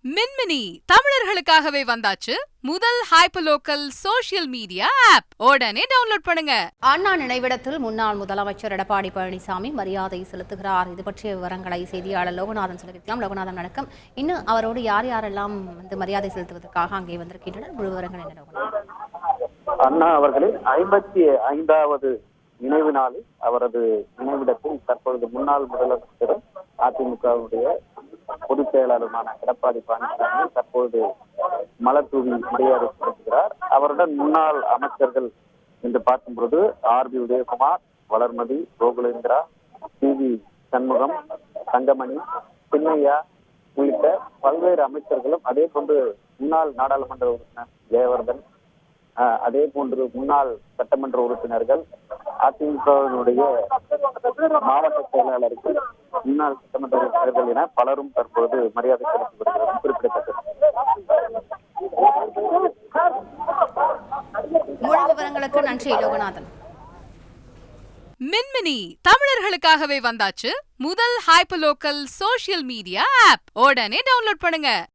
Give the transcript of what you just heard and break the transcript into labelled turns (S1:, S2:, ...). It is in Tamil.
S1: மின்மினி தமிழர்களுக்காகவே வந்தாச்சு முதல் ஹைப்பர்லோக்கல் சோஷியல் மீடியா ஆப். உடனே டவுன்லோட் பண்ணுங்க.
S2: அண்ணா நினைவிடத்தில் முன்னாள் முதலமைச்சர் எடப்பாடி பழனிசாமி மரியாதை செலுத்துகிறார். இது பற்றிய விவரங்களை செய்தியாளர் லோகநாதன் செலுத்திக்கலாம். லோகநாதன் வணக்கம். இன்னும் அவரோடு யார் யாரெல்லாம் மரியாதை செலுத்துவதற்காக அங்கே வந்திருக்கின்றனர்? முழு விவரங்கள் என்ன லோகநாதன்?
S3: அண்ணா அவர்களின் 55வது நினைவு நாளில் அவரது நினைவிடத்தில் தற்பொழுது முன்னாள் முதலமைச்சரும் அதிமுகவுடைய பொதுச் செயலாளருமான எடப்பாடி பழனிசாமி தற்போது மலர் தூவி மரியாதை செலுத்துகிறார். அவருடன் முன்னாள் அமைச்சர்கள் என்று பார்க்கும் பொழுது ஆர்.பி. உதயகுமார், வளர்மதி, கோகுலேந்திரா, சி.வி. சண்முகம், தங்கமணி, சின்னையா உள்ளிட்ட பல்வேறு அமைச்சர்களும், அதே போன்று முன்னாள் நாடாளுமன்ற உறுப்பினர் ஜெயவர்தன், அதே போன்று முன்னாள் சட்டமன்ற உறுப்பினர்கள், அதிமுகவினுடைய மாவட்ட செயலாளர்கள், முன்னாள் சட்டமன்ற உறுப்பினர்கள் என பலரும் தற்போது மரியாதை செலுத்தி வருகிறது குறிப்பிடத்தக்கது.
S2: முழு விவரங்களுக்கு நன்றி லோகநாதன்.
S1: மின்மினி தமிழர்களுக்காகவே வந்தாச்சு முதல் ஹைப்பர்லோக்கல் சோஷியல் மீடியா ஆப். உடனே டவுன்லோட் பண்ணுங்க.